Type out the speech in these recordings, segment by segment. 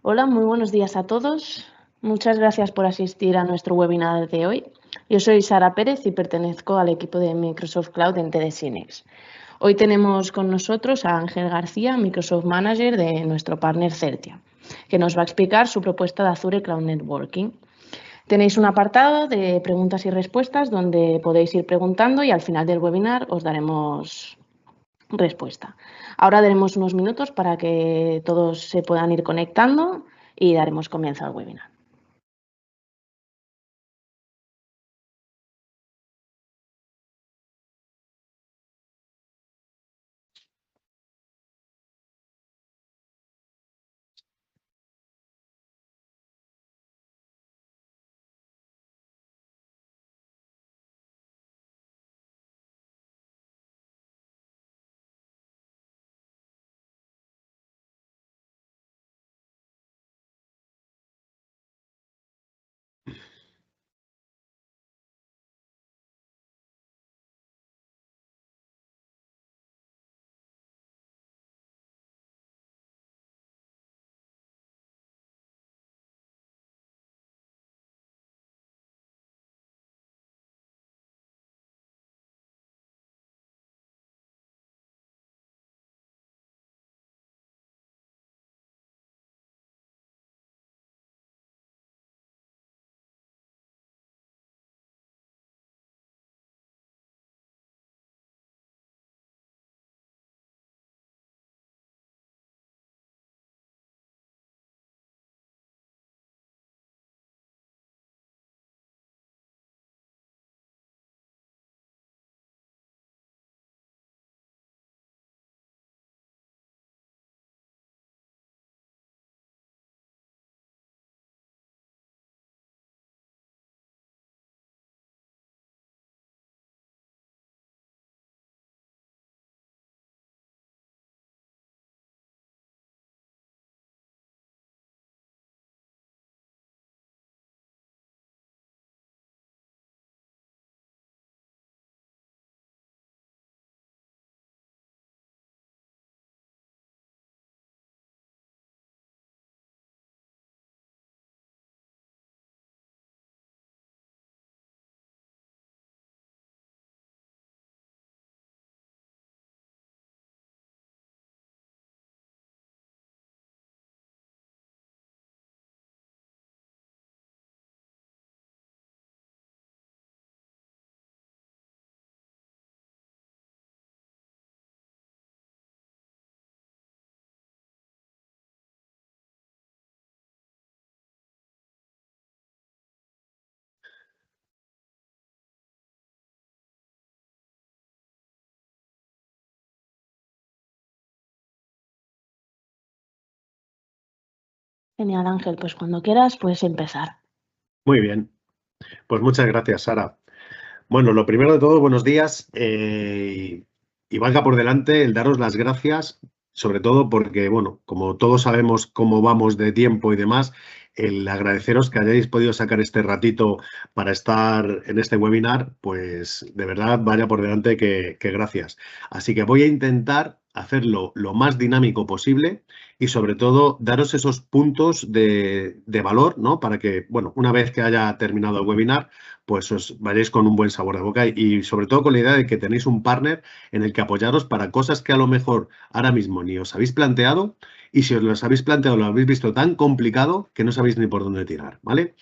Hola, muy buenos días a todos. Muchas gracias por asistir a nuestro webinar de hoy. Yo soy Sara Pérez y pertenezco al equipo de Microsoft Cloud en TD SYNNEX. Hoy tenemos con nosotros a Ángel García, Microsoft Manager de nuestro partner Certia, que nos va a explicar su propuesta de Azure Cloud Networking. Tenéis un apartado de preguntas y respuestas donde podéis ir preguntando y al final del webinar os daremos respuesta. Ahora daremos unos minutos para que todos se puedan ir conectando y daremos comienzo al webinar. Genial, Ángel, pues cuando quieras puedes empezar. Muy bien, pues muchas gracias, Sara. Bueno, lo primero de todo, buenos días y valga por delante el daros las gracias, sobre todo porque, bueno, como todos sabemos cómo vamos de tiempo y demás, el agradeceros que hayáis podido sacar este ratito para estar en este webinar, pues de verdad vaya por delante que gracias. Así que voy a intentar hacerlo lo más dinámico posible y sobre todo daros esos puntos de valor, ¿no? Para que, bueno, una vez que haya terminado el webinar, pues os vayáis con un buen sabor de boca y sobre todo con la idea de que tenéis un partner en el que apoyaros para cosas que a lo mejor ahora mismo ni os habéis planteado y si os las habéis planteado lo habéis visto tan complicado que no sabéis ni por dónde tirar, ¿vale?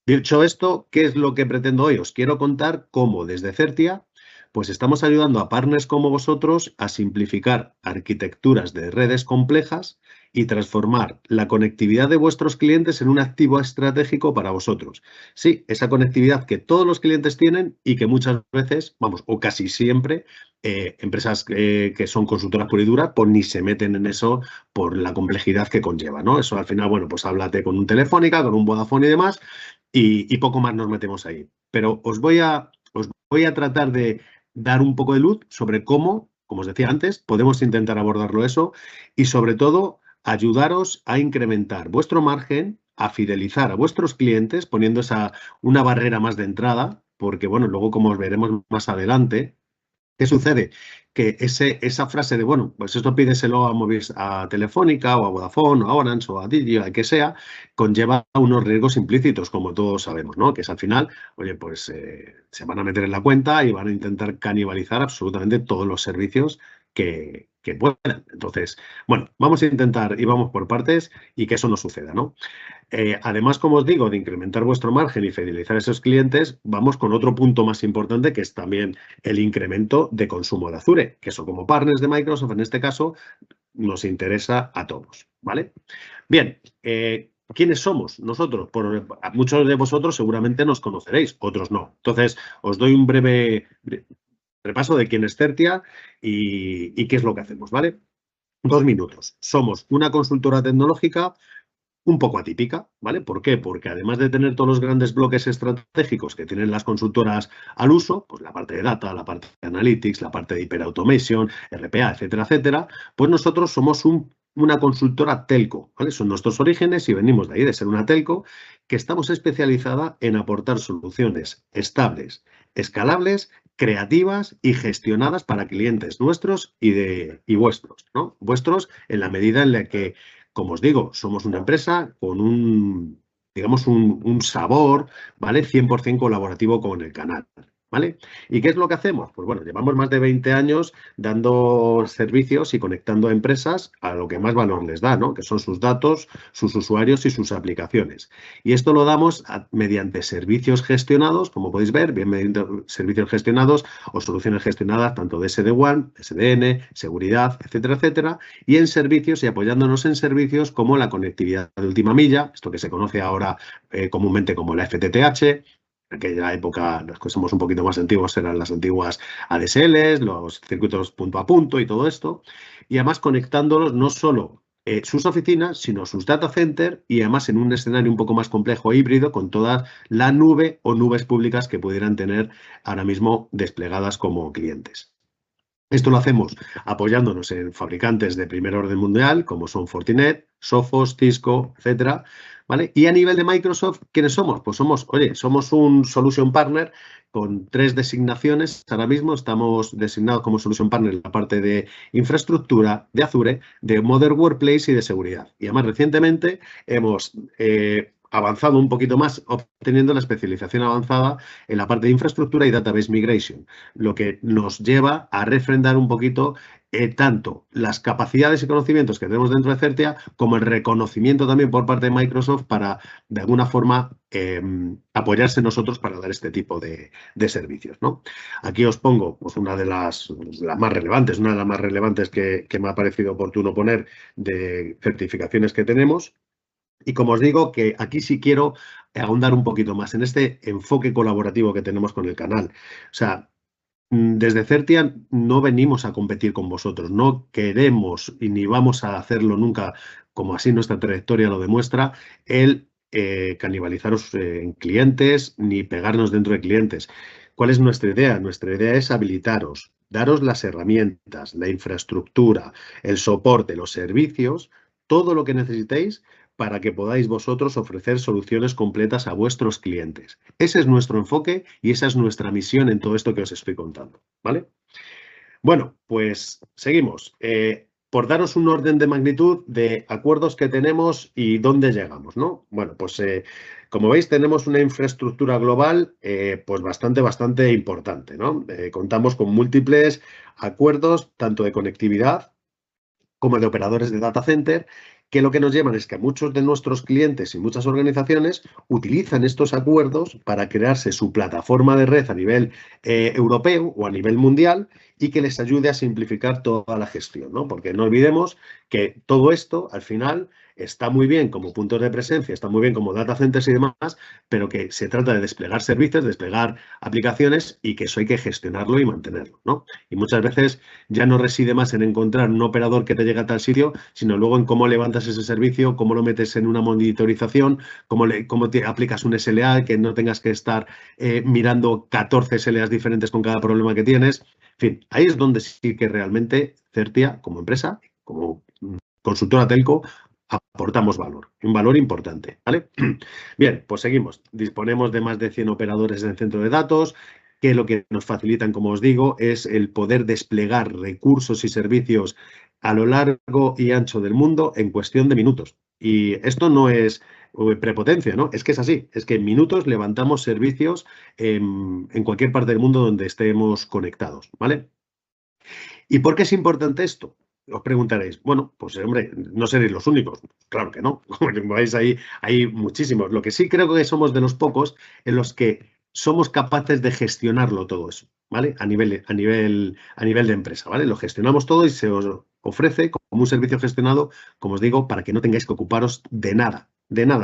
Dicho esto, ¿qué es lo que pretendo hoy? Os quiero contar cómo desde Certia pues estamos ayudando a partners como vosotros a simplificar arquitecturas de redes complejas y transformar la conectividad de vuestros clientes en un activo estratégico para vosotros. Sí, esa conectividad que todos los clientes tienen y que muchas veces, vamos, o casi siempre, empresas que son consultoras pura y dura, pues ni se meten en eso por la complejidad que conlleva, ¿no? Eso al final, bueno, pues háblate con un Telefónica, con un Vodafone y demás, y poco más nos metemos ahí. Pero os voy a tratar de dar un poco de luz sobre cómo, como os decía antes, podemos intentar abordarlo eso y sobre todo ayudaros a incrementar vuestro margen, a fidelizar a vuestros clientes poniendo una barrera más de entrada, porque bueno, luego como os veremos más adelante, ¿Qué sucede? Que esa frase de, bueno, pues esto pídeselo a Telefónica o a Vodafone o a Orange o a Digi o a que sea, conlleva unos riesgos implícitos, como todos sabemos, ¿no? Que es al final, oye, pues se van a meter en la cuenta y van a intentar canibalizar absolutamente todos los servicios que puedan. Entonces, bueno, vamos a intentar y vamos por partes y que eso no suceda, ¿no? Además, como os digo, de incrementar vuestro margen y fidelizar a esos clientes, vamos con otro punto más importante, que es también el incremento de consumo de Azure, que eso como partners de Microsoft, en este caso, nos interesa a todos, ¿vale? Bien, ¿quiénes somos nosotros? Muchos de vosotros seguramente nos conoceréis, otros no. Entonces, os doy un breve repaso de quién es Certia y qué es lo que hacemos, ¿vale? 2 minutos. Somos una consultora tecnológica un poco atípica, ¿vale? ¿Por qué? Porque además de tener todos los grandes bloques estratégicos que tienen las consultoras al uso, pues la parte de data, la parte de analytics, la parte de hyperautomation, RPA, etcétera, etcétera, pues nosotros somos una consultora telco, ¿vale? Son nuestros orígenes y venimos de ahí, de ser una telco, que estamos especializada en aportar soluciones estables, escalables, creativas y gestionadas para clientes nuestros y vuestros, ¿no? Vuestros en la medida en la que, como os digo, somos una empresa con digamos, un sabor, ¿vale? 100% colaborativo con el canal, ¿vale? ¿Y qué es lo que hacemos? Pues bueno, llevamos más de 20 años dando servicios y conectando a empresas a lo que más valor les da, ¿no? Que son sus datos, sus usuarios y sus aplicaciones. Y esto lo damos mediante servicios gestionados, como podéis ver, bien mediante servicios gestionados o soluciones gestionadas tanto de SD-WAN, SDN, seguridad, etcétera, etcétera, y en servicios y apoyándonos en servicios como la conectividad de última milla, esto que se conoce ahora comúnmente como la FTTH. En aquella época, los que somos un poquito más antiguos, eran las antiguas ADSLs, los circuitos punto a punto y todo esto. Y además conectándolos no solo sus oficinas, sino sus data centers y además en un escenario un poco más complejo e híbrido con toda la nube o nubes públicas que pudieran tener ahora mismo desplegadas como clientes. Esto lo hacemos apoyándonos en fabricantes de primer orden mundial, como son Fortinet, Sophos, Cisco, etcétera, ¿vale? Y a nivel de Microsoft, ¿quiénes somos? Pues somos un solution partner con 3 designaciones. Ahora mismo estamos designados como solution partner en la parte de infraestructura, de Azure, de Modern Workplace y de seguridad. Y además, recientemente hemos avanzado un poquito más, obteniendo la especialización avanzada en la parte de infraestructura y database migration, lo que nos lleva a refrendar un poquito tanto las capacidades y conocimientos que tenemos dentro de Certia como el reconocimiento también por parte de Microsoft para, de alguna forma, apoyarse en nosotros para dar este tipo de servicios, ¿no? Aquí os pongo pues, una de las más relevantes que me ha parecido oportuno poner de certificaciones que tenemos. Y como os digo, que aquí sí quiero ahondar un poquito más en este enfoque colaborativo que tenemos con el canal. O sea, desde Certia no venimos a competir con vosotros, no queremos y ni vamos a hacerlo nunca, como así nuestra trayectoria lo demuestra, el canibalizaros en clientes ni pegarnos dentro de clientes. ¿Cuál es nuestra idea? Nuestra idea es habilitaros, daros las herramientas, la infraestructura, el soporte, los servicios, todo lo que necesitéis para que podáis vosotros ofrecer soluciones completas a vuestros clientes. Ese es nuestro enfoque y esa es nuestra misión en todo esto que os estoy contando, ¿vale? Bueno, pues seguimos. Por daros un orden de magnitud de acuerdos que tenemos y dónde llegamos, ¿no? Bueno, pues como veis tenemos una infraestructura global pues bastante importante, ¿no? Contamos con múltiples acuerdos, tanto de conectividad como de operadores de data center, que lo que nos llevan es que muchos de nuestros clientes y muchas organizaciones utilizan estos acuerdos para crearse su plataforma de red a nivel europeo o a nivel mundial y que les ayude a simplificar toda la gestión, ¿no? Porque no olvidemos que todo esto, al final, está muy bien como puntos de presencia, está muy bien como data centers y demás, pero que se trata de desplegar servicios, desplegar aplicaciones y que eso hay que gestionarlo y mantenerlo, ¿no? Y muchas veces ya no reside más en encontrar un operador que te llegue a tal sitio, sino luego en cómo levantas ese servicio, cómo lo metes en una monitorización, cómo te aplicas un SLA, que no tengas que estar mirando 14 SLAs diferentes con cada problema que tienes. En fin, ahí es donde sí que realmente Certia, como empresa, como consultora telco, aportamos valor, un valor importante, ¿vale? Bien, pues seguimos. Disponemos de más de 100 operadores en el centro de datos, que lo que nos facilitan, como os digo, es el poder desplegar recursos y servicios a lo largo y ancho del mundo en cuestión de minutos. Y esto no es prepotencia, ¿no? Es que es así, es que en minutos levantamos servicios en cualquier parte del mundo donde estemos conectados, ¿vale? ¿Y por qué es importante esto? Os preguntaréis, bueno, pues hombre, no seréis los únicos. Claro que no, como veis ahí, hay muchísimos. Lo que sí creo que somos de los pocos en los que somos capaces de gestionarlo todo eso, ¿vale? A nivel de empresa, ¿vale? Lo gestionamos todo y se os ofrece como un servicio gestionado, como os digo, para que no tengáis que ocuparos de nada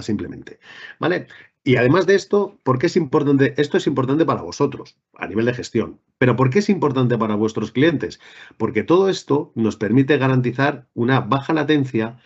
simplemente, ¿vale? Y además de esto, ¿por qué es importante? Esto es importante para vosotros a nivel de gestión, pero ¿por qué es importante para vuestros clientes? Porque todo esto nos permite garantizar una baja latencia,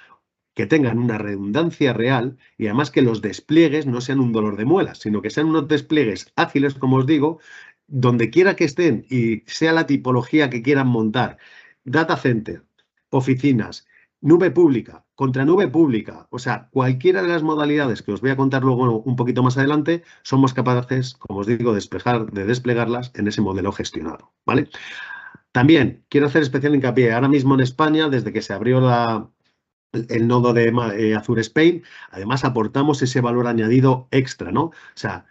que tengan una redundancia real y además que los despliegues no sean un dolor de muelas, sino que sean unos despliegues ágiles, como os digo, donde quiera que estén y sea la tipología que quieran montar, data center, oficinas, nube pública, contra nube pública, o sea, cualquiera de las modalidades que os voy a contar luego un poquito más adelante, somos capaces, como os digo, de desplegarlas en ese modelo gestionado, ¿vale? También quiero hacer especial hincapié, ahora mismo en España, desde que se abrió el nodo de Azure Spain, además aportamos ese valor añadido extra, ¿no? O sea,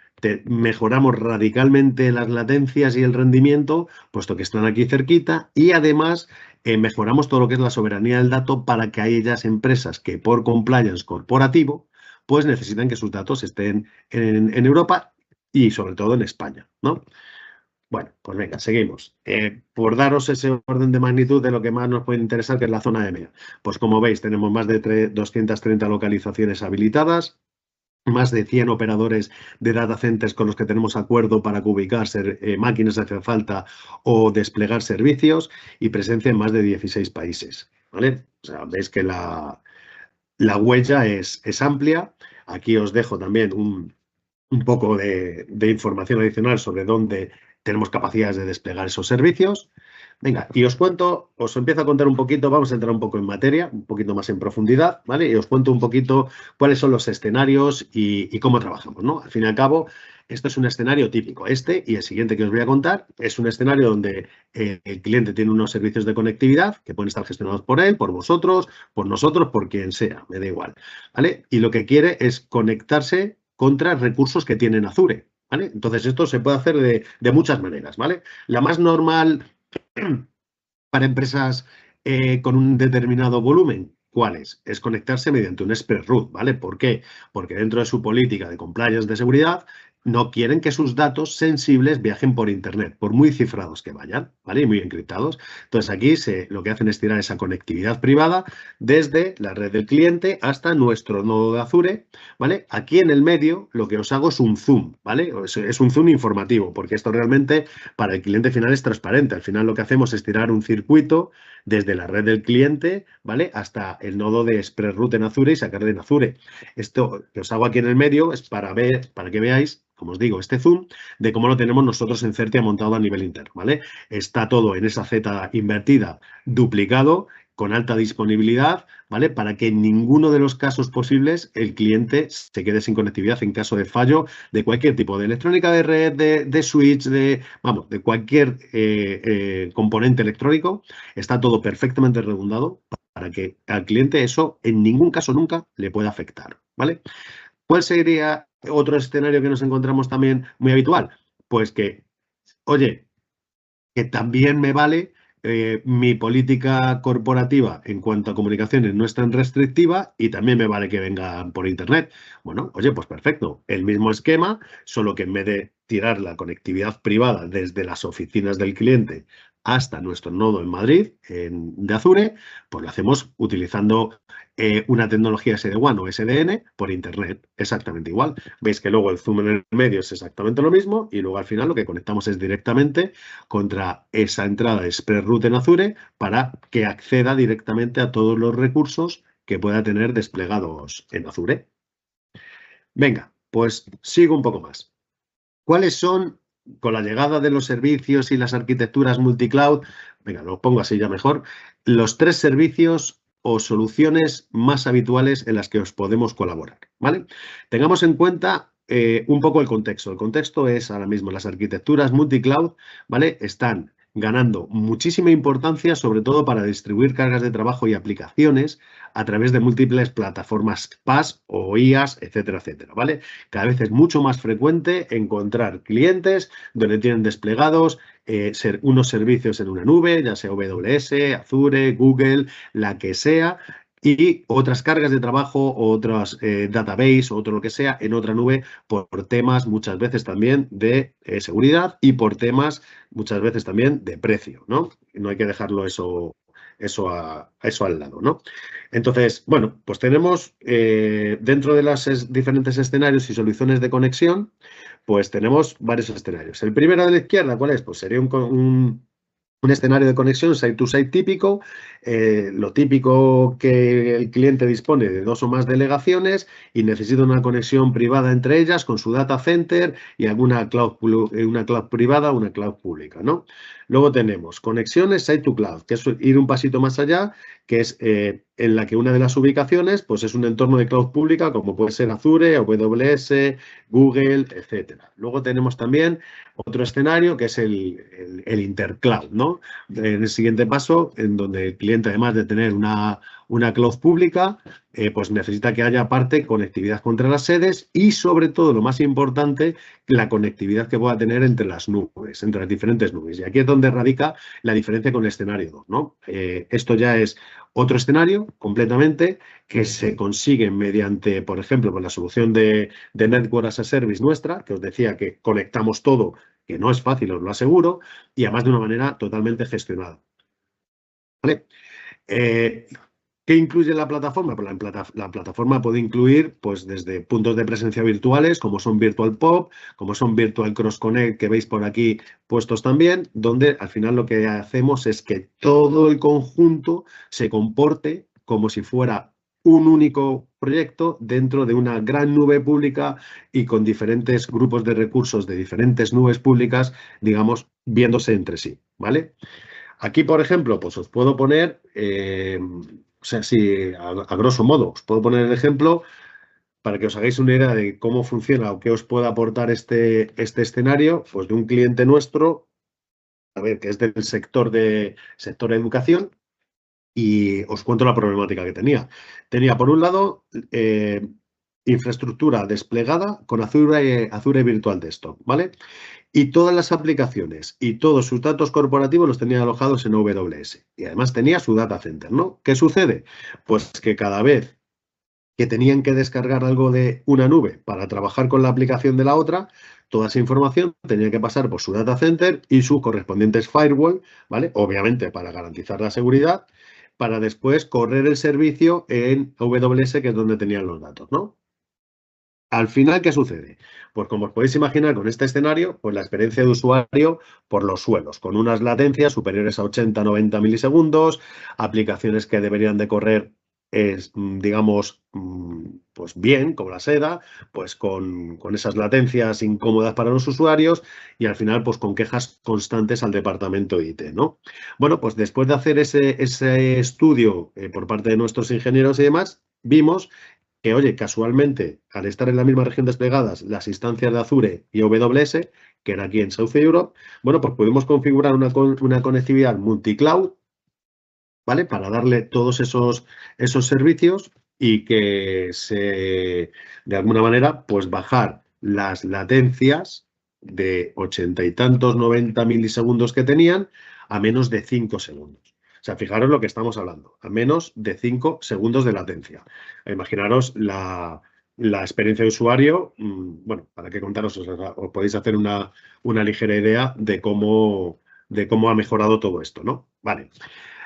mejoramos radicalmente las latencias y el rendimiento, puesto que están aquí cerquita, y además mejoramos todo lo que es la soberanía del dato para que aquellas empresas que por compliance corporativo, pues necesitan que sus datos estén en Europa y sobre todo en España, ¿no? Bueno, pues venga, seguimos. Por daros ese orden de magnitud de lo que más nos puede interesar, que es la zona EMEA. Pues como veis, tenemos más de 230 localizaciones habilitadas, más de 100 operadores de data centers con los que tenemos acuerdo para ubicar máquinas de hacer falta o desplegar servicios y presencia en más de 16 países, ¿vale? O sea, veis que la huella es amplia. Aquí os dejo también un poco de información adicional sobre dónde tenemos capacidades de desplegar esos servicios. Venga, y os empiezo a contar un poquito, vamos a entrar un poco en materia, un poquito más en profundidad, ¿vale? Y os cuento un poquito cuáles son los escenarios y cómo trabajamos, ¿no? Al fin y al cabo, esto es un escenario típico. Este y el siguiente que os voy a contar es un escenario donde el cliente tiene unos servicios de conectividad que pueden estar gestionados por él, por vosotros, por nosotros, por quien sea, me da igual, ¿vale? Y lo que quiere es conectarse contra recursos que tienen Azure, ¿vale? Entonces, esto se puede hacer de muchas maneras, ¿vale? La más normal para empresas con un determinado volumen, ¿cuál es? Es conectarse mediante un express route, ¿vale? ¿Por qué? Porque dentro de su política de compliance de seguridad no quieren que sus datos sensibles viajen por Internet, por muy cifrados que vayan, ¿vale? Y muy encriptados. Entonces aquí lo que hacen es tirar esa conectividad privada desde la red del cliente hasta nuestro nodo de Azure, ¿vale? Aquí en el medio lo que os hago es un zoom, ¿vale? Es un zoom informativo, porque esto realmente para el cliente final es transparente. Al final lo que hacemos es tirar un circuito desde la red del cliente, ¿vale? Hasta el nodo de express route en Azure y sacarle en Azure. Esto que os hago aquí en el medio es para que veáis, como os digo, este zoom de cómo lo tenemos nosotros en Certia montado a nivel interno, ¿vale? Está todo en esa Z invertida, duplicado, con alta disponibilidad, ¿vale? Para que en ninguno de los casos posibles el cliente se quede sin conectividad en caso de fallo de cualquier tipo de electrónica de red, de switch, de cualquier componente electrónico. Está todo perfectamente redundado para que al cliente eso en ningún caso nunca le pueda afectar, ¿vale? ¿Cuál sería otro escenario que nos encontramos también muy habitual? Pues que, oye, que también me vale mi política corporativa en cuanto a comunicaciones no es tan restrictiva y también me vale que vengan por Internet. Bueno, oye, pues perfecto. El mismo esquema, solo que en vez de tirar la conectividad privada desde las oficinas del cliente hasta nuestro nodo en Madrid, de Azure, pues lo hacemos utilizando una tecnología SD-WAN o SDN por Internet, exactamente igual. Veis que luego el zoom en el medio es exactamente lo mismo y luego al final lo que conectamos es directamente contra esa entrada de express route en Azure para que acceda directamente a todos los recursos que pueda tener desplegados en Azure. Venga, pues sigo un poco más. ¿Cuáles son, con la llegada de los servicios y las arquitecturas multicloud, venga, lo pongo así ya mejor, los 3 servicios o soluciones más habituales en las que os podemos colaborar, ¿vale? Tengamos en cuenta un poco el contexto. El contexto es ahora mismo las arquitecturas multicloud, ¿vale? Están ganando muchísima importancia, sobre todo para distribuir cargas de trabajo y aplicaciones a través de múltiples plataformas PaaS o IaaS, etcétera, etcétera, ¿vale? Cada vez es mucho más frecuente encontrar clientes donde tienen desplegados unos servicios en una nube, ya sea AWS, Azure, Google, la que sea, y otras cargas de trabajo, otras database o otro lo que sea en otra nube por temas muchas veces también de seguridad y por temas muchas veces también de precio, ¿no? No hay que dejarlo eso al lado, ¿no? Entonces, bueno, pues tenemos dentro de los diferentes escenarios y soluciones de conexión, pues tenemos varios escenarios. El primero de la izquierda, ¿cuál es? Pues sería un escenario de conexión site-to-site típico, lo típico que el cliente dispone de 2 o más delegaciones y necesita una conexión privada entre ellas con su data center y una cloud privada, una cloud pública, ¿no? Luego tenemos conexiones site-to-cloud, que es ir un pasito más allá, que es en la que una de las ubicaciones pues es un entorno de cloud pública como puede ser Azure, AWS, Google, etcétera. Luego tenemos también otro escenario que es el intercloud, ¿no? En el siguiente paso, en donde el cliente, además de tener una cloud pública, pues necesita que haya parte conectividad contra las sedes y, sobre todo, lo más importante, la conectividad que pueda tener entre las nubes, entre las diferentes nubes. Y aquí es donde radica la diferencia con el escenario 2, ¿no? Esto ya es otro escenario completamente que se consigue mediante, por ejemplo, con la solución de Network as a Service nuestra, que os decía que conectamos todo, que no es fácil, os lo aseguro, y además de una manera totalmente gestionada. ¿Vale? ¿Qué incluye la plataforma? Pues la plataforma puede incluir pues, desde puntos de presencia virtuales, como son Virtual POP, como son Virtual Cross Connect, que veis por aquí puestos también, donde al final lo que hacemos es que todo el conjunto se comporte como si fuera un único proyecto dentro de una gran nube pública y con diferentes grupos de recursos de diferentes nubes públicas, digamos, viéndose entre sí, ¿vale? Aquí, por ejemplo, pues os puedo poner, o sea, sí, a grosso modo, os puedo poner el ejemplo para que os hagáis una idea de cómo funciona o qué os puede aportar este escenario, pues de un cliente nuestro, a ver, que es del sector de educación, y os cuento la problemática que tenía. Tenía, por un lado, infraestructura desplegada con Azure Virtual Desktop, ¿vale? Y todas las aplicaciones y todos sus datos corporativos los tenía alojados en AWS. Y además tenía su data center, ¿no? ¿Qué sucede? Pues que cada vez que tenían que descargar algo de una nube para trabajar con la aplicación de la otra, toda esa información tenía que pasar por su data center y sus correspondientes firewall, ¿vale? Obviamente para garantizar la seguridad, para después correr el servicio en AWS, que es donde tenían los datos, ¿no? Al final, ¿qué sucede? Pues como os podéis imaginar con este escenario, pues la experiencia de usuario por los suelos, con unas latencias superiores a 80-90 milisegundos, aplicaciones que deberían de correr, digamos, pues bien, como la seda, pues con esas latencias incómodas para los usuarios y al final, pues con quejas constantes al departamento IT, ¿no? Bueno, pues después de hacer ese estudio por parte de nuestros ingenieros y demás, vimos que, oye, casualmente, al estar en la misma región desplegadas las instancias de Azure y AWS, que era aquí en South Europe, bueno, pues pudimos configurar una conectividad multicloud, ¿vale? Para darle todos esos servicios y que de alguna manera, pues bajar las latencias de 80 y tantos, 90 milisegundos que tenían a menos de 5 segundos. O sea, fijaros lo que estamos hablando, a menos de 5 segundos de latencia. Imaginaros la experiencia de usuario, bueno, para qué contaros, os podéis hacer una ligera idea de cómo ha mejorado todo esto, ¿no? Vale.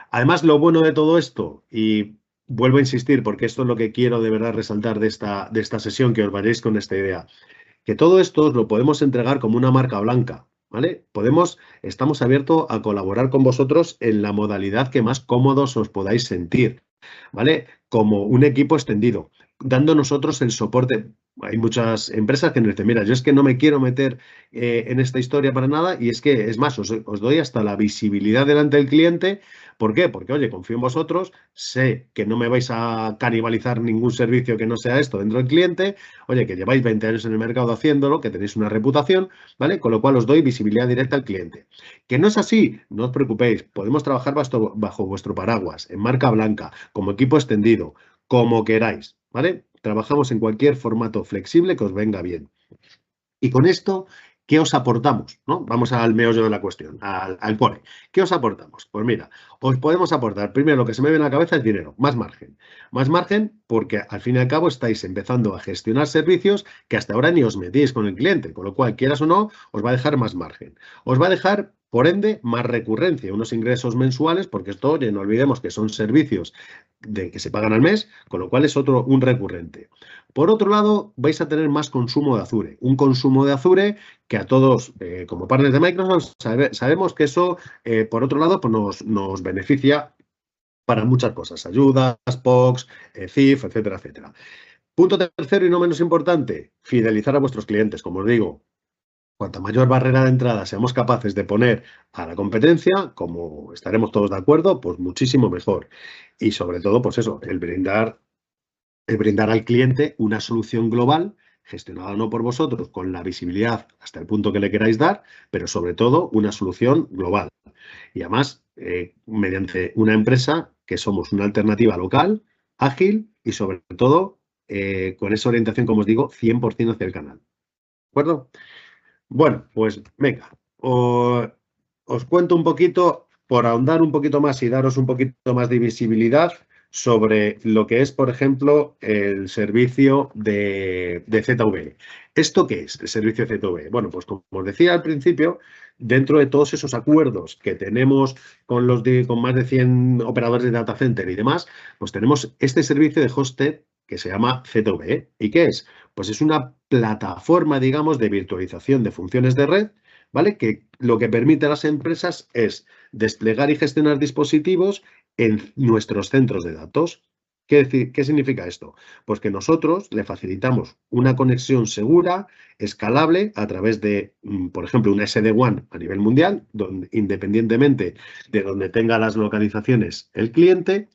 Además, lo bueno de todo esto, y vuelvo a insistir, porque esto es lo que quiero de verdad resaltar de esta sesión, que os vayáis con esta idea, que todo esto os lo podemos entregar como una marca blanca, ¿vale? Estamos abiertos a colaborar con vosotros en la modalidad que más cómodos os podáis sentir, ¿vale? Como un equipo extendido. dando nosotros el soporte. Hay muchas empresas que nos dicen, mira, yo es que no me quiero meter en esta historia para nada y es que, es más, os doy hasta la visibilidad delante del cliente. ¿Por qué? Porque, oye, confío en vosotros, sé que no me vais a canibalizar ningún servicio que no sea esto dentro del cliente, oye, que lleváis 20 años en el mercado haciéndolo, que tenéis una reputación, ¿vale? Con lo cual os doy visibilidad directa al cliente. Que no es así, no os preocupéis, podemos trabajar bajo vuestro paraguas, en marca blanca, como equipo extendido, como queráis, ¿vale? Trabajamos en cualquier formato flexible que os venga bien. Y con esto, ¿qué os aportamos? ¿No? Vamos al meollo de la cuestión, al core. ¿Qué os aportamos? Pues mira, os podemos aportar, primero lo que se me viene a la cabeza es dinero, más margen. Más margen porque al fin y al cabo estáis empezando a gestionar servicios que hasta ahora ni os metíais con el cliente, con lo cual, quieras o no, os va a dejar más margen. Os va a dejar, por ende, más recurrencia, unos ingresos mensuales, porque esto, oye, no olvidemos que son servicios que se pagan al mes, con lo cual es un recurrente. Por otro lado, vais a tener más consumo de Azure. Un consumo de Azure que a todos, como partners de Microsoft, sabemos que eso, por otro lado, pues nos beneficia para muchas cosas. Ayudas, POCs, CIF, etcétera, etcétera. Punto tercero y no menos importante, fidelizar a vuestros clientes. Como os digo, cuanta mayor barrera de entrada seamos capaces de poner a la competencia, como estaremos todos de acuerdo, pues muchísimo mejor. Y sobre todo, pues eso, el brindar al cliente una solución global, gestionada no por vosotros, con la visibilidad hasta el punto que le queráis dar, pero sobre todo una solución global. Y además, mediante una empresa que somos una alternativa local, ágil y sobre todo con esa orientación, como os digo, 100% hacia el canal. ¿De acuerdo? Bueno, pues venga, os cuento un poquito, por ahondar un poquito más y daros un poquito más de visibilidad sobre lo que es, por ejemplo, el servicio de ZVE. ¿Esto qué es, el servicio de ZVE? Bueno, pues como os decía al principio, dentro de todos esos acuerdos que tenemos con más de 100 operadores de data center y demás, pues tenemos este servicio de hosted que se llama ZVE. ¿Y qué es? Pues es una plataforma, digamos, de virtualización de funciones de red, ¿vale? Que lo que permite a las empresas es desplegar y gestionar dispositivos en nuestros centros de datos. ¿Qué significa esto? Pues que nosotros le facilitamos una conexión segura, escalable, a través de, por ejemplo, una SD-WAN a nivel mundial, independientemente de donde tenga las localizaciones el cliente.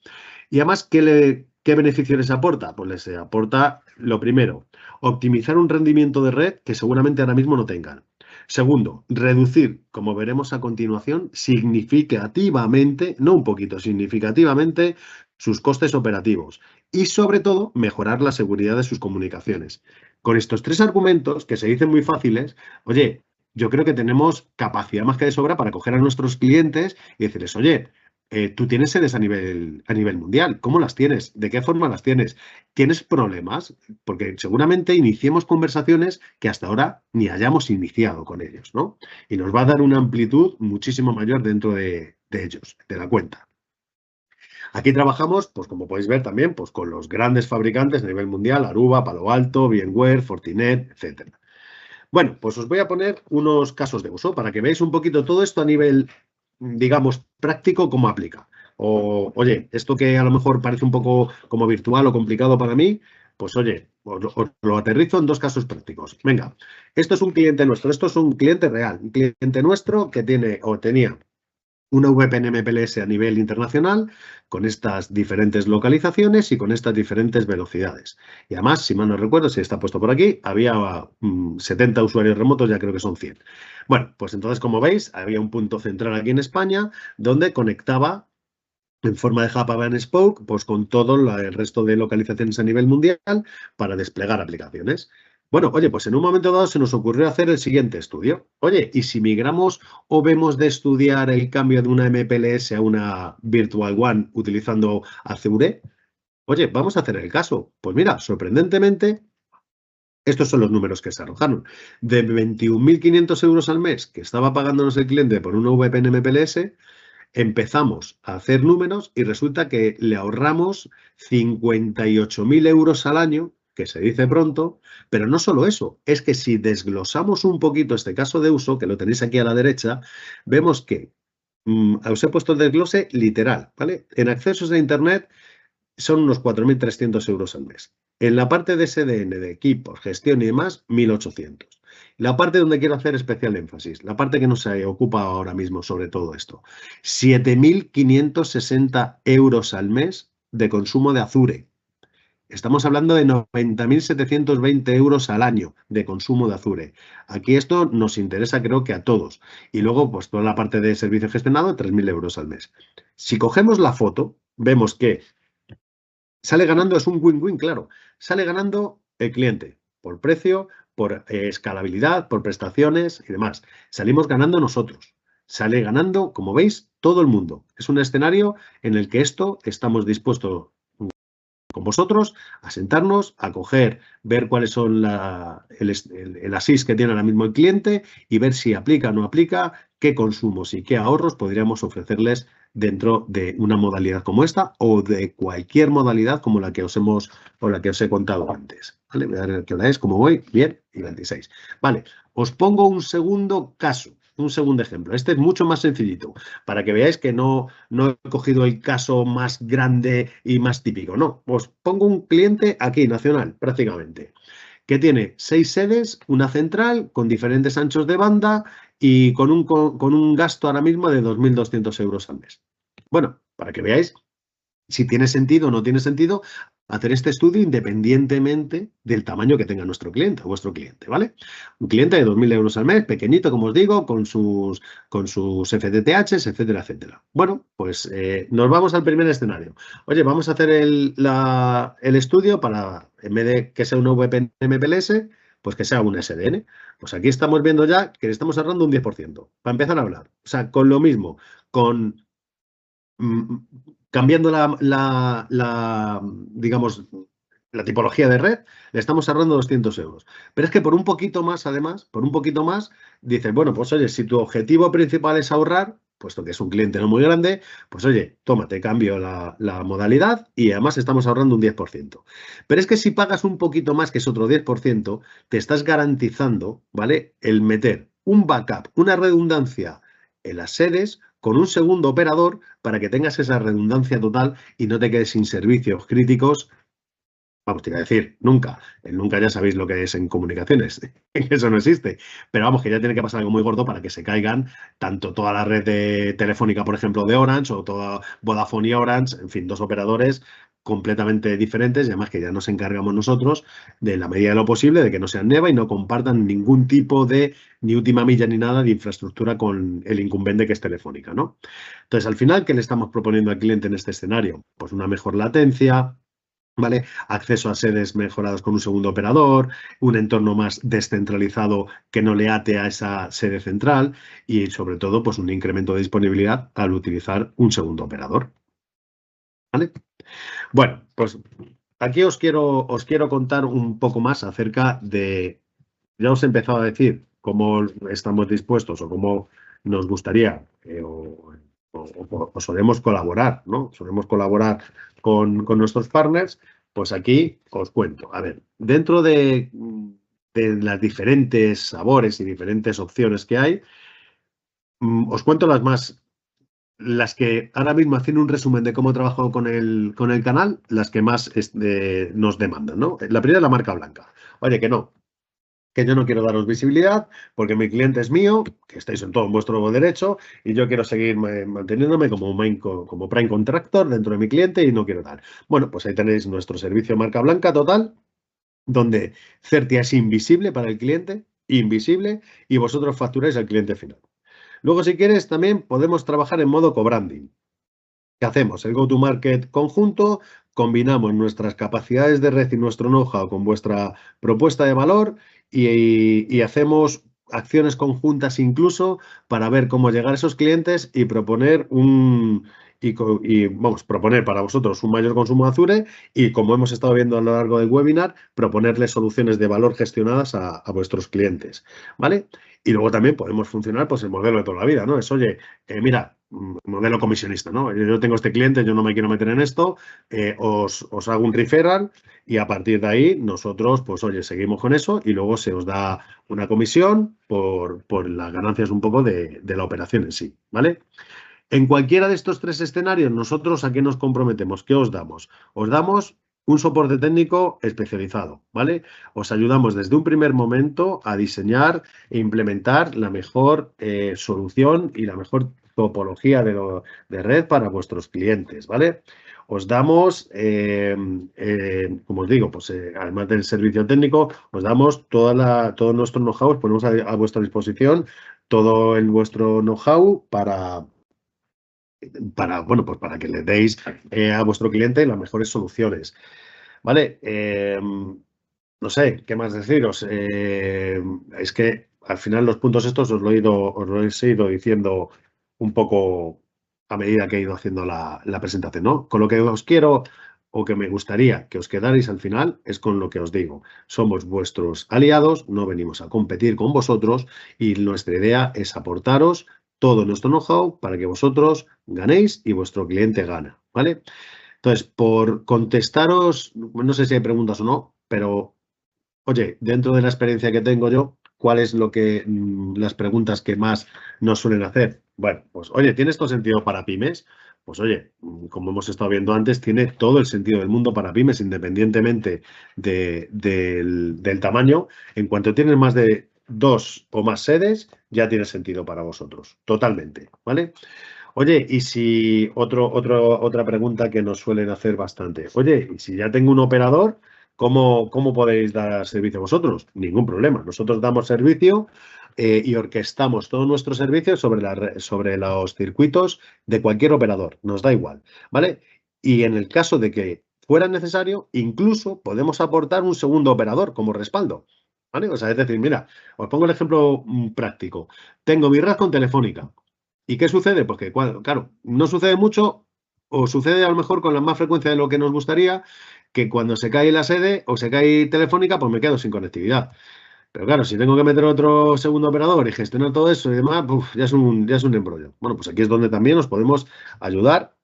Y además, ¿qué beneficio les aporta? Pues les aporta, lo primero, optimizar un rendimiento de red que seguramente ahora mismo no tengan. Segundo, reducir, como veremos a continuación, significativamente, no un poquito, significativamente, sus costes operativos y, sobre todo, mejorar la seguridad de sus comunicaciones. Con estos tres argumentos, que se dicen muy fáciles, oye, yo creo que tenemos capacidad más que de sobra para coger a nuestros clientes y decirles, oye, tú tienes sedes a nivel mundial. ¿Cómo las tienes? ¿De qué forma las tienes? ¿Tienes problemas? Porque seguramente iniciemos conversaciones que hasta ahora ni hayamos iniciado con ellos, ¿no? Y nos va a dar una amplitud muchísimo mayor dentro de ellos, de la cuenta. Aquí trabajamos, pues como podéis ver también, pues con los grandes fabricantes a nivel mundial, Aruba, Palo Alto, VMware, Fortinet, etcétera. Bueno, pues os voy a poner unos casos de uso para que veáis un poquito todo esto a nivel, digamos, práctico, cómo aplica. Oye, esto que a lo mejor parece un poco como virtual o complicado para mí, pues oye, os lo aterrizo en dos casos prácticos. Venga, esto es un cliente nuestro, esto es un cliente real, un cliente nuestro que tiene o tenía una VPN MPLS a nivel internacional con estas diferentes localizaciones y con estas diferentes velocidades. Y además, si mal no recuerdo, si está puesto por aquí, había 70 usuarios remotos, ya creo que son 100. Bueno, pues entonces, como veis, había un punto central aquí en España donde conectaba en forma de hub and spoke, pues con todo el resto de localizaciones a nivel mundial para desplegar aplicaciones. Bueno, oye, pues en un momento dado se nos ocurrió hacer el siguiente estudio. Oye, ¿y si migramos o vemos de estudiar el cambio de una MPLS a una Virtual WAN utilizando Azure? Oye, vamos a hacer el caso. Pues mira, sorprendentemente, estos son los números que se arrojaron. De 21.500 euros al mes que estaba pagándonos el cliente por una VPN MPLS, empezamos a hacer números y resulta que le ahorramos 58.000 euros al año, que se dice pronto, pero no solo eso, es que si desglosamos un poquito este caso de uso, que lo tenéis aquí a la derecha, vemos que os he puesto el desglose literal, ¿vale? En accesos a Internet, son unos 4.300 euros al mes. En la parte de SDN, de equipos, gestión y demás, 1.800. La parte donde quiero hacer especial énfasis, la parte que nos ocupa ahora mismo sobre todo esto, 7.560 euros al mes de consumo de Azure. Estamos hablando de 90.720 euros al año de consumo de Azure. Aquí esto nos interesa creo que a todos. Y luego, pues toda la parte de servicio gestionado, 3.000 euros al mes. Si cogemos la foto, vemos que sale ganando, es un win-win, claro. Sale ganando el cliente por precio, por escalabilidad, por prestaciones y demás. Salimos ganando nosotros. Sale ganando, como veis, todo el mundo. Es un escenario en el que esto estamos dispuestos con vosotros a sentarnos, a coger, ver cuáles son el asís que tiene ahora mismo el cliente y ver si aplica o no aplica, qué consumos y qué ahorros podríamos ofrecerles dentro de una modalidad como esta o de cualquier modalidad como la que os he contado antes. ¿Vale? Voy a ver qué hora es, cómo voy. Bien, y 26. Vale, os pongo un segundo caso. Un segundo ejemplo. Este es mucho más sencillito, para que veáis que no he cogido el caso más grande y más típico. No, os pongo un cliente aquí, nacional, prácticamente, que tiene 6 sedes, una central, con diferentes anchos de banda y con un gasto ahora mismo de 2.200 euros al mes. Bueno, para que veáis si tiene sentido o no tiene sentido hacer este estudio independientemente del tamaño que tenga nuestro cliente o vuestro cliente, ¿vale? Un cliente de 2.000 euros al mes, pequeñito, como os digo, con sus FTTHs, etcétera, etcétera. Bueno, pues nos vamos al primer escenario. Oye, vamos a hacer el estudio para, en vez de que sea una VPN MPLS, pues que sea un SDN. Pues aquí estamos viendo ya que le estamos ahorrando un 10%, para empezar a hablar. O sea, con lo mismo, cambiando digamos, la tipología de red, le estamos ahorrando 200 euros. Pero es que por un poquito más, además, dices, bueno, pues oye, si tu objetivo principal es ahorrar, puesto que es un cliente no muy grande, pues oye, toma, te cambio la modalidad y además estamos ahorrando un 10%. Pero es que si pagas un poquito más, que es otro 10%, te estás garantizando, ¿vale? El meter un backup, una redundancia en las sedes con un segundo operador para que tengas esa redundancia total y no te quedes sin servicios críticos. Vamos, te iba a decir, nunca. El nunca ya sabéis lo que es en comunicaciones. Eso no existe. Pero vamos, que ya tiene que pasar algo muy gordo para que se caigan tanto toda la red telefónica, por ejemplo, de Orange o toda Vodafone y Orange, en fin, dos operadores completamente diferentes y además que ya nos encargamos nosotros de la medida de lo posible de que no sean NEVA y no compartan ningún tipo de ni última milla ni nada de infraestructura con el incumbente que es Telefónica, ¿no? Entonces, al final, ¿qué le estamos proponiendo al cliente en este escenario? Pues una mejor latencia, ¿vale? Acceso a sedes mejoradas con un segundo operador, un entorno más descentralizado que no le ate a esa sede central y, sobre todo, pues un incremento de disponibilidad al utilizar un segundo operador. ¿Vale? Bueno, pues aquí os quiero contar un poco más acerca de, ya os he empezado a decir cómo estamos dispuestos o cómo nos gustaría o solemos colaborar, ¿no? Solemos colaborar con nuestros partners, pues aquí os cuento. A ver, dentro de las diferentes sabores y diferentes opciones que hay, os cuento las que ahora mismo, haciendo un resumen de cómo he trabajado con el canal, las que más nos demandan, ¿no? La primera es la marca blanca. Oye, que yo no quiero daros visibilidad porque mi cliente es mío, que estáis en todo vuestro derecho y yo quiero seguir manteniéndome como prime contractor dentro de mi cliente y no quiero dar. Bueno, pues ahí tenéis nuestro servicio marca blanca total, donde Certia es invisible para el cliente, invisible, y vosotros facturáis al cliente final. Luego, si quieres, también podemos trabajar en modo co-branding. ¿Qué hacemos? El go-to-market conjunto, combinamos nuestras capacidades de red y nuestro know-how con vuestra propuesta de valor y hacemos acciones conjuntas incluso para ver cómo llegar a esos clientes y proponer proponer para vosotros un mayor consumo de Azure y, como hemos estado viendo a lo largo del webinar, proponerles soluciones de valor gestionadas a vuestros clientes, ¿vale? Y luego también podemos funcionar pues el modelo de toda la vida, ¿no? Es, oye, mira, modelo comisionista, ¿no? Yo tengo este cliente, yo no me quiero meter en esto, os hago un referral y a partir de ahí nosotros, pues oye, seguimos con eso y luego se os da una comisión por las ganancias un poco de la operación en sí, ¿vale? En cualquiera de estos 3 escenarios, nosotros ¿a qué nos comprometemos? ¿Qué os damos? Os damos un soporte técnico especializado, ¿vale? Os ayudamos desde un primer momento a diseñar e implementar la mejor solución y la mejor topología de red para vuestros clientes, ¿vale? Os damos, como os digo, pues además del servicio técnico, os damos todo nuestro know-how, ponemos a vuestra disposición todo el vuestro know-how bueno, pues para que le deis a vuestro cliente las mejores soluciones. ¿Vale? No sé, ¿qué más deciros? Es que al final los puntos estos os lo he ido diciendo un poco a medida que he ido haciendo la presentación, ¿no? Con lo que os quiero o que me gustaría que os quedarais al final es con lo que os digo. Somos vuestros aliados, no venimos a competir con vosotros y nuestra idea es aportaros todo nuestro know-how para que vosotros ganéis y vuestro cliente gana, ¿vale? Entonces, por contestaros, no sé si hay preguntas o no, pero oye, dentro de la experiencia que tengo yo, ¿cuál es las preguntas que más nos suelen hacer? Bueno, pues oye, ¿tiene esto sentido para pymes? Pues oye, como hemos estado viendo antes, tiene todo el sentido del mundo para pymes, independientemente del tamaño. En cuanto tienen más de 2 o más sedes, ya tiene sentido para vosotros, totalmente, ¿vale? Oye, y si otra pregunta que nos suelen hacer bastante. Oye, y si ya tengo un operador, ¿cómo podéis dar servicio vosotros? Ningún problema. Nosotros damos servicio y orquestamos todo nuestro servicio sobre los circuitos de cualquier operador. Nos da igual, ¿vale? Y en el caso de que fuera necesario, incluso podemos aportar un segundo operador como respaldo, ¿vale? O sea, es decir, mira, os pongo el ejemplo práctico. Tengo mi red con Telefónica. ¿Y qué sucede? Pues que, claro, no sucede mucho o sucede a lo mejor con la más frecuencia de lo que nos gustaría, que cuando se cae la sede o se cae Telefónica, pues me quedo sin conectividad. Pero claro, si tengo que meter otro segundo operador y gestionar todo eso y demás, ya es un embrollo. Bueno, pues aquí es donde también nos podemos ayudar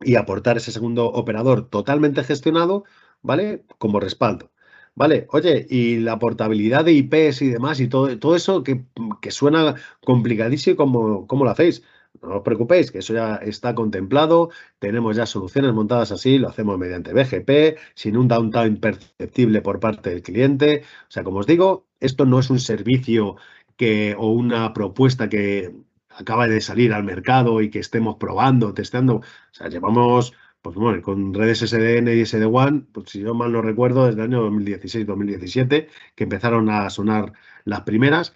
y aportar ese segundo operador totalmente gestionado, ¿vale? Como respaldo. Vale, oye, y la portabilidad de IPs y demás y todo eso que suena complicadísimo, ¿cómo lo hacéis? No os preocupéis, que eso ya está contemplado, tenemos ya soluciones montadas así, lo hacemos mediante BGP, sin un downtime perceptible por parte del cliente. O sea, como os digo, esto no es un servicio o una propuesta que acaba de salir al mercado y que estemos probando, testeando. O sea, llevamos, pues bueno, con redes SDN y SD-WAN, pues si yo mal no recuerdo, desde el año 2016-2017, que empezaron a sonar las primeras.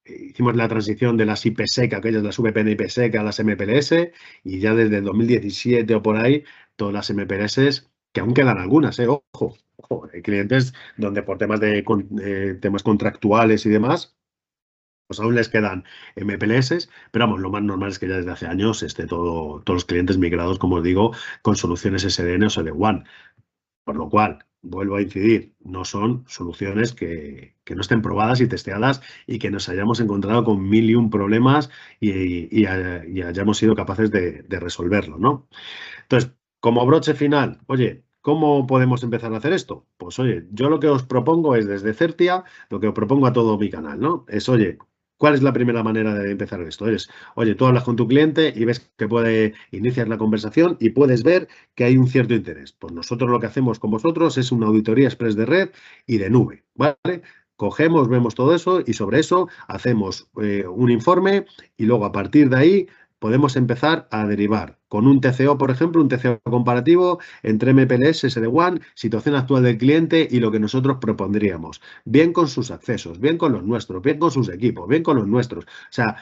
Hicimos la transición de las IPsec, aquellas las VPN IPsec a las MPLS, y ya desde el 2017 o por ahí, todas las MPLS, que aún quedan algunas, ojo, hay clientes donde por temas contractuales y demás, pues aún les quedan MPLS, pero vamos, lo más normal es que ya desde hace años todos los clientes migrados, como os digo, con soluciones SDN o SD-WAN. Por lo cual, vuelvo a incidir, no son soluciones que no estén probadas y testeadas y que nos hayamos encontrado con 1001 problemas y hayamos sido capaces de resolverlo, ¿no? Entonces, como broche final, oye, ¿cómo podemos empezar a hacer esto? Pues oye, yo lo que os propongo es desde Certia, lo que os propongo a todo mi canal, ¿no? Es, oye, ¿cuál es la primera manera de empezar esto? Es, oye, tú hablas con tu cliente y ves que iniciar la conversación y puedes ver que hay un cierto interés. Pues nosotros lo que hacemos con vosotros es una auditoría express de red y de nube, ¿vale? Cogemos, vemos todo eso y sobre eso hacemos un informe y luego a partir de ahí podemos empezar a derivar con un TCO, por ejemplo, un TCO comparativo entre MPLS, SD-WAN, situación actual del cliente y lo que nosotros propondríamos. Bien con sus accesos, bien con los nuestros, bien con sus equipos, bien con los nuestros. O sea,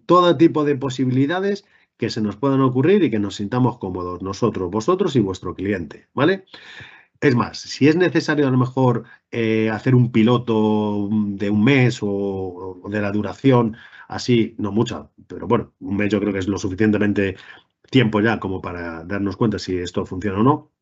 todo tipo de posibilidades que se nos puedan ocurrir y que nos sintamos cómodos nosotros, vosotros y vuestro cliente, ¿vale? Es más, si es necesario a lo mejor hacer un piloto de un mes o de la duración así, no mucha, pero bueno, un mes yo creo que es lo suficientemente tiempo ya como para darnos cuenta si esto funciona o no.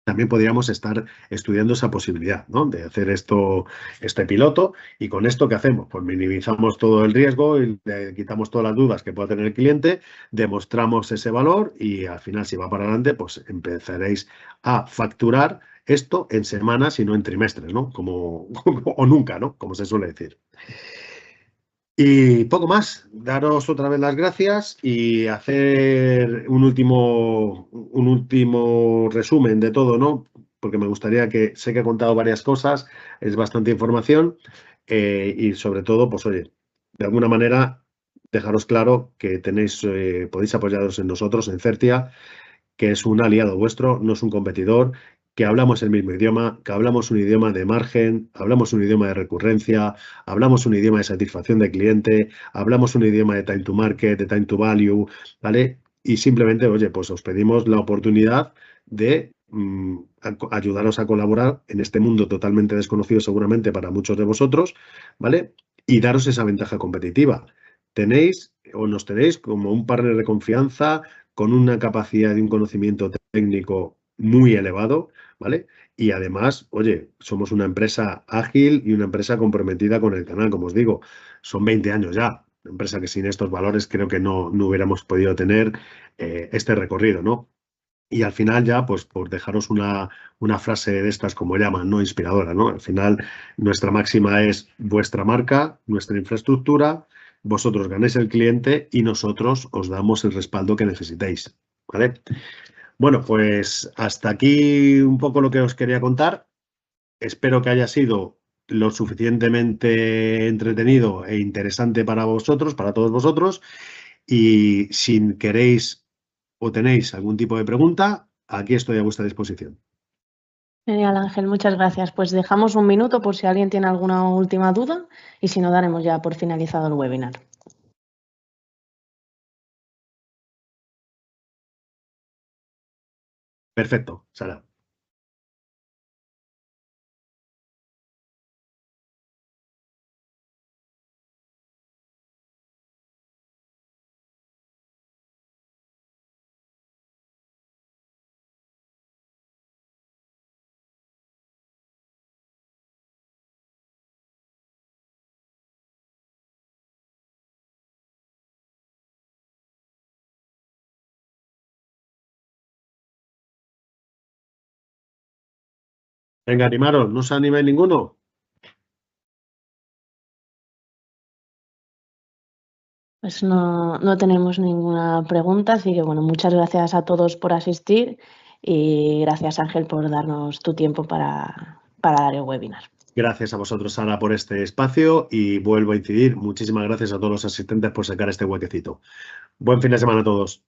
También podríamos estar estudiando esa posibilidad, ¿no? De hacer este piloto y con esto, ¿qué hacemos? Pues minimizamos todo el riesgo y le quitamos todas las dudas que pueda tener el cliente, demostramos ese valor y al final, si va para adelante, pues empezaréis a facturar esto en semanas y no en trimestres, ¿no? O nunca, ¿no? Como se suele decir. Y poco más, daros otra vez las gracias y hacer un último resumen de todo, ¿no? Porque me gustaría sé que he contado varias cosas, es bastante información y sobre todo, pues oye, de alguna manera dejaros claro que podéis apoyaros en nosotros, en Certia, que es un aliado vuestro, no es un competidor, que hablamos el mismo idioma, que hablamos un idioma de margen, hablamos un idioma de recurrencia, hablamos un idioma de satisfacción de cliente, hablamos un idioma de time to market, de time to value, ¿vale? Y simplemente, oye, pues os pedimos la oportunidad de ayudaros a colaborar en este mundo totalmente desconocido seguramente para muchos de vosotros, ¿vale? Y daros esa ventaja competitiva. Nos tenéis como un partner de confianza con una capacidad y un conocimiento técnico muy elevado, ¿vale? Y además, oye, somos una empresa ágil y una empresa comprometida con el canal, como os digo, son 20 años ya. Una empresa que sin estos valores creo que no hubiéramos podido tener este recorrido, ¿no? Y al final ya, pues por dejaros una frase de estas, como llaman, ¿no? Inspiradora, ¿no? Al final, nuestra máxima es vuestra marca, nuestra infraestructura, vosotros ganéis el cliente y nosotros os damos el respaldo que necesitéis, ¿vale? Bueno, pues hasta aquí un poco lo que os quería contar. Espero que haya sido lo suficientemente entretenido e interesante para vosotros, para todos vosotros. Y si queréis o tenéis algún tipo de pregunta, aquí estoy a vuestra disposición. Genial, Ángel, muchas gracias. Pues dejamos un minuto por si alguien tiene alguna última duda y si no, daremos ya por finalizado el webinar. Perfecto, Sara. Venga, animaros, ¿no os animáis ninguno? Pues no tenemos ninguna pregunta, así que bueno, muchas gracias a todos por asistir y gracias, Ángel, por darnos tu tiempo para dar el webinar. Gracias a vosotros, Sara, por este espacio y vuelvo a incidir. Muchísimas gracias a todos los asistentes por sacar este huequecito. Buen fin de semana a todos.